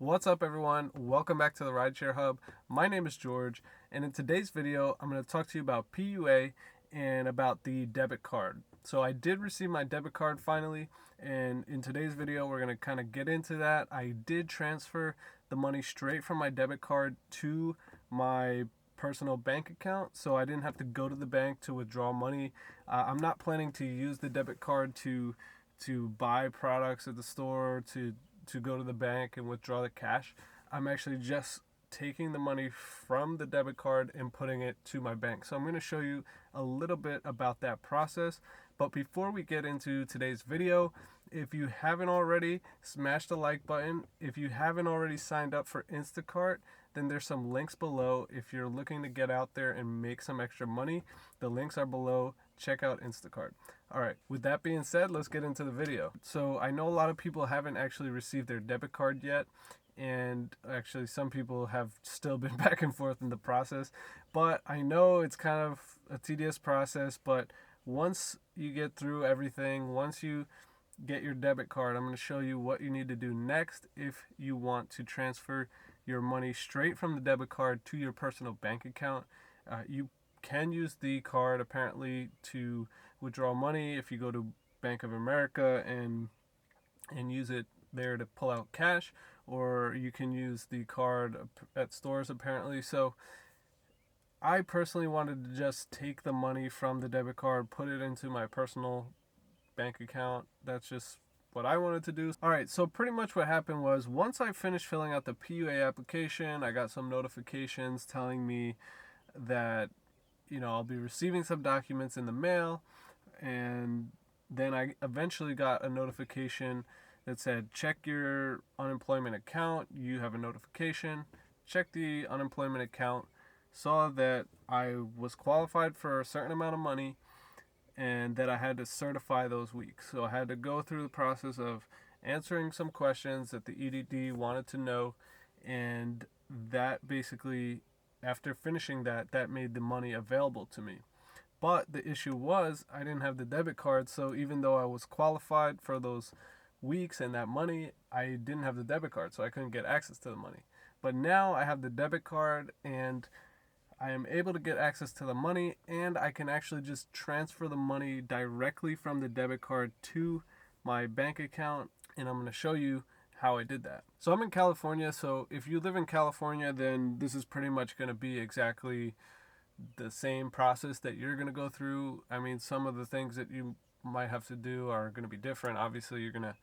What's up, everyone? Welcome back to the Rideshare Hub. My name is George, and in today's video, I'm going to talk to you about PUA and about the debit card. So I did receive my debit card finally, and in today's video, we're going to kind of get into that. I did transfer the money straight from my debit card to my personal bank account, so I didn't have to go to the bank to withdraw money. I'm not planning to use the debit card to buy products at the store, to go to the bank and withdraw the cash. I'm actually just taking the money from the debit card and putting it to my bank. So I'm going to show you a little bit about that process. But before we get into today's video, if you haven't already, smash the like button. If you haven't already signed up for Instacart, then there's some links below. If you're looking to get out there and make some extra money, the links are below. Check out Instacart. All right, with that being said, let's get into the video. So I know a lot of people haven't actually received their debit card yet, and actually some people have still been back and forth in the process, but I know it's kind of a tedious process. But once you get through everything, once you get your debit card, I'm going to show you what you need to do next if you want to transfer your money straight from the debit card to your personal bank account. You can use the card apparently to withdraw money if you go to Bank of America and use it there to pull out cash, or you can use the card at stores apparently. So I personally wanted to just take the money from the debit card, put it into my personal bank account. That's just what I wanted to do. All right, so pretty much what happened was, once I finished filling out the PUA application, I got some notifications telling me that, I'll be receiving some documents in the mail. And then I eventually got a notification that said, check your unemployment account. You have a notification. Check the unemployment account. Saw that I was qualified for a certain amount of money and that I had to certify those weeks. So I had to go through the process of answering some questions that the EDD wanted to know. And that basically, after finishing that, that made the money available to me. But the issue was, I didn't have the debit card, so even though I was qualified for those weeks and that money, I didn't have the debit card, so I couldn't get access to the money. But now I have the debit card, and I am able to get access to the money, and I can actually just transfer the money directly from the debit card to my bank account, and I'm going to show you how I did that. So I'm in California, so if you live in California, then this is pretty much going to be exactly the same process that you're going to go through. I mean, some of the things that you might have to do are going to be different. Obviously, you're going to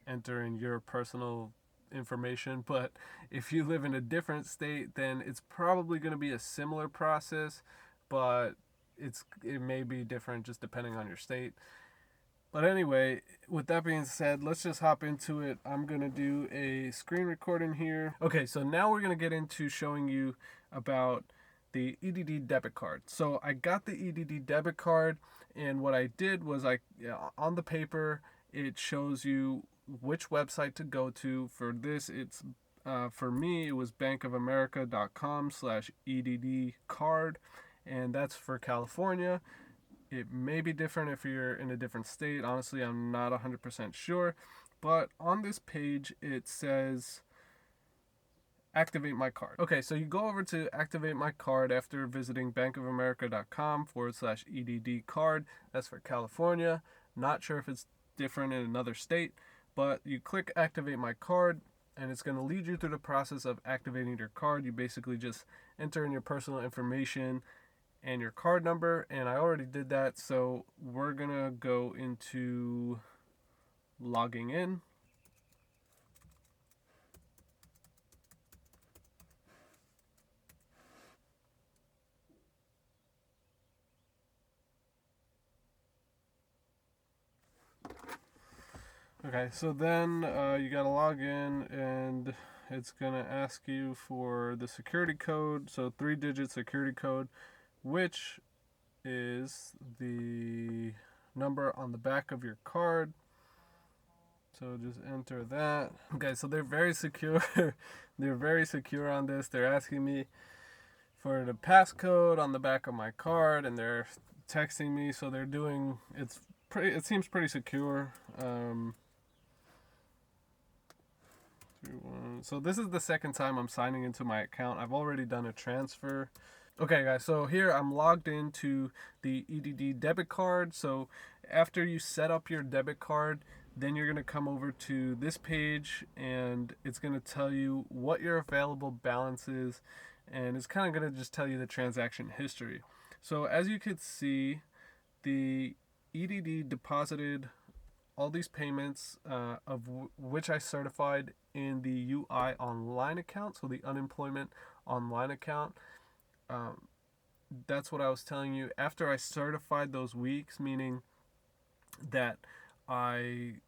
enter in your personal information, but if you live in a different state, then it's probably going to be a similar process, but it may be different just depending on your state. But anyway, with that being said, let's just hop into it. I'm going to do a screen recording here. Okay, so now we're going to get into showing you about the EDD debit card. So I got the EDD debit card, and what I did was on the paper, it shows you which website to go to. For this, it's for me, it was bankofamerica.com/EDD card, and that's for California. It may be different if you're in a different state. Honestly, I'm not 100% sure. But on this page, it says activate my card. Okay, so you go over to activate my card after visiting bankofamerica.com/EDD card. That's for California. Not sure if it's different in another state, but you click activate my card, and it's going to lead you through the process of activating your card. You basically just enter in your personal information and your card number, and I already did that, so we're gonna go into logging in. Okay, so then you gotta log in, and it's gonna ask you for the security code, so 3-digit security code, which is the number on the back of your card. So just enter that. Okay, so they're very secure. They're very secure on this. They're asking me for the passcode on the back of my card, and they're texting me. So they're doing, it seems pretty secure. So this is the second time I'm signing into my account. I've already done a transfer. Okay guys, so here I'm logged into the EDD debit card. So after you set up your debit card, then you're gonna come over to this page and it's gonna tell you what your available balance is, and it's kind of gonna just tell you the transaction history. So as you could see, the EDD deposited all these payments, which I certified in the UI online account, so the unemployment online account. That's what I was telling you. After I certified those weeks, meaning that I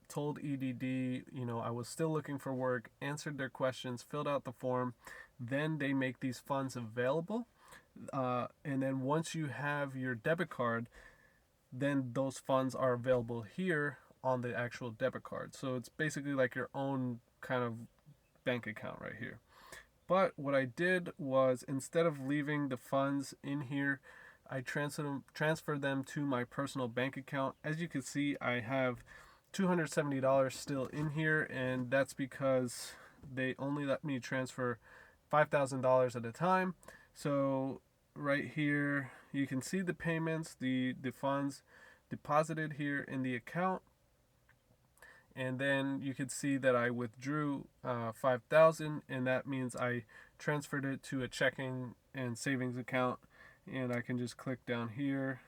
told EDD, I was still looking for work, answered their questions, filled out the form, then they make these funds available. And then once you have your debit card, then those funds are available here on the actual debit card. So it's basically like your own kind of bank account right here. But what I did was, instead of leaving the funds in here, I transferred them to my personal bank account. As you can see, I have $270 still in here, and that's because they only let me transfer $5,000 at a time. So right here, you can see the payments, the funds deposited here in the account. And then you can see that I withdrew $5,000, and that means I transferred it to a checking and savings account. And I can just click down here,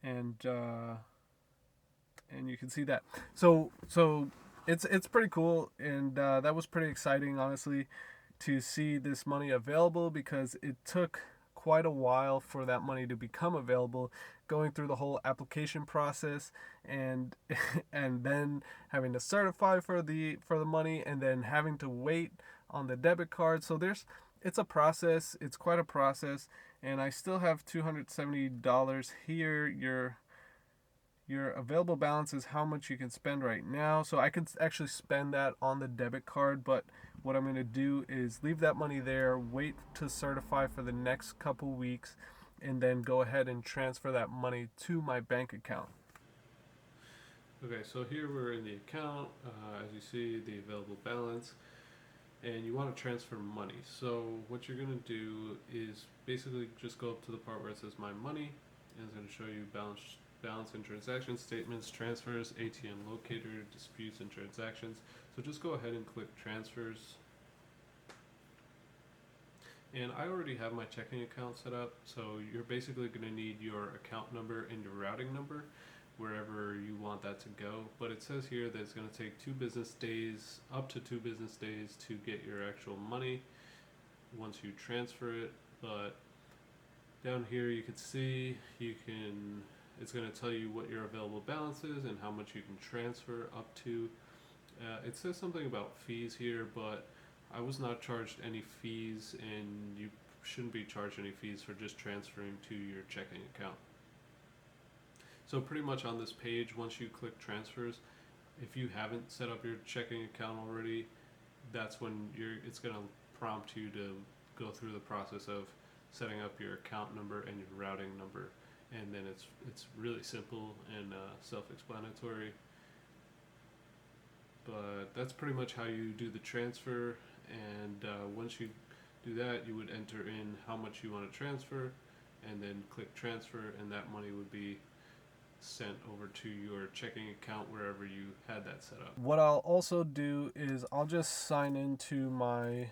and you can see that. So it's pretty cool, and that was pretty exciting, honestly, to see this money available, because it took quite a while for that money to become available, going through the whole application process, and and then having to certify for the money, and then having to wait on the debit card. So it's a process. It's quite a process, and I still have $270 here. Your available balance is how much you can spend right now. So I can actually spend that on the debit card, but what I'm going to do is leave that money there, wait to certify for the next couple weeks, and then go ahead and transfer that money to my bank account. Okay, so here we're in the account. As you see, the available balance, and you want to transfer money. So what you're going to do is basically just go up to the part where it says My Money, and it's going to show you balance and transaction statements, transfers, ATM locator, disputes, and transactions. So just go ahead and click transfers. And I already have my checking account set up, so you're basically going to need your account number and your routing number wherever you want that to go. But it says here that it's going to take up to 2 business days to get your actual money once you transfer it. But down here you can see it's going to tell you what your available balance is and how much you can transfer up to. It says something about fees here, but I was not charged any fees, and you shouldn't be charged any fees for just transferring to your checking account. So pretty much on this page, once you click transfers, if you haven't set up your checking account already, that's when it's going to prompt you to go through the process of setting up your account number and your routing number. And then it's really simple and self-explanatory. But that's pretty much how you do the transfer. And once you do that, you would enter in how much you want to transfer, and then click transfer, and that money would be sent over to your checking account wherever you had that set up. What I'll also do is I'll just sign into my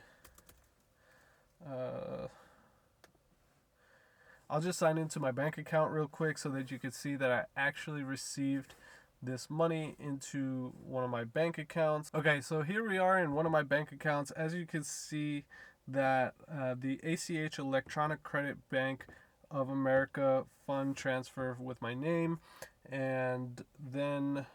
bank account real quick so that you can see that I actually received this money into one of my bank accounts. Okay, so here we are in one of my bank accounts. As you can see, that the ACH Electronic Credit Bank of America fund transfer with my name, and then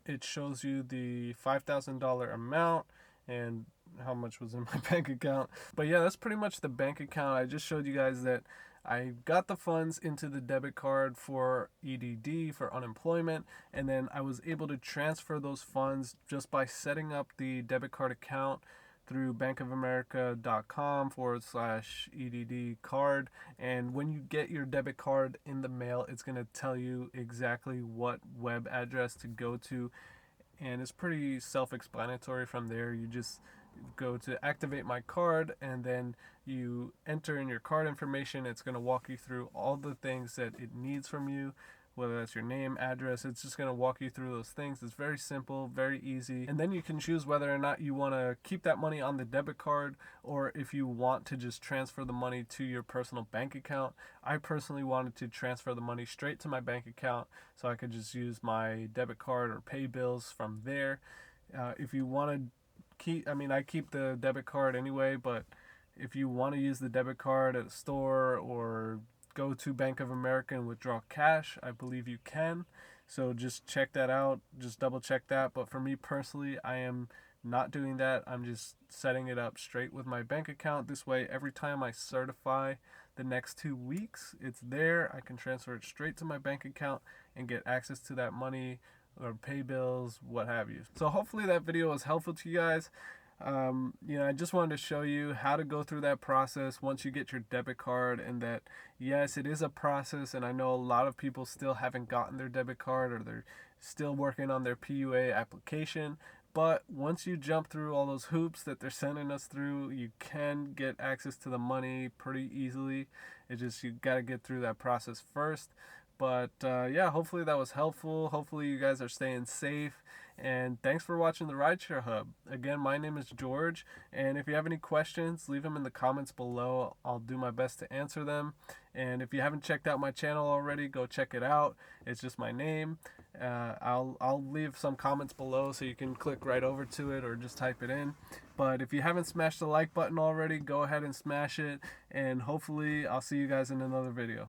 it shows you the $5,000 amount and how much was in my bank account. But yeah, that's pretty much the bank account. I just showed you guys that I got the funds into the debit card for EDD, for unemployment, and then I was able to transfer those funds just by setting up the debit card account through bankofamerica.com/EDD card. And when you get your debit card in the mail, it's going to tell you exactly what web address to go to and it's pretty self-explanatory from there. You just go to activate my card, and then you enter in your card information. It's going to walk you through all the things that it needs from you, whether that's your name, address. It's just going to walk you through those things. It's very simple, very easy. And then you can choose whether or not you want to keep that money on the debit card, or if you want to just transfer the money to your personal bank account. I personally wanted to transfer the money straight to my bank account so I could just use my debit card or pay bills from there. If you want to I keep the debit card anyway, but if you want to use the debit card at a store or go to Bank of America and withdraw cash, I believe you can. So just check that out, just double check that. But for me personally, I am not doing that. I'm just setting it up straight with my bank account. This way, every time I certify the next 2 weeks, it's there. I can transfer it straight to my bank account and get access to that money or pay bills, what have you. So hopefully that video was helpful to you guys. I just wanted to show you how to go through that process once you get your debit card, and that yes, it is a process, and I know a lot of people still haven't gotten their debit card, or they're still working on their PUA application. But once you jump through all those hoops that they're sending us through, you can get access to the money pretty easily. It's just you got to get through that process first. But yeah, hopefully that was helpful. Hopefully you guys are staying safe. And thanks for watching the Rideshare Hub. Again, my name is George. And if you have any questions, leave them in the comments below. I'll do my best to answer them. And if you haven't checked out my channel already, go check it out. It's just my name. I'll leave some comments below so you can click right over to it or just type it in. But if you haven't smashed the like button already, go ahead and smash it. And hopefully I'll see you guys in another video.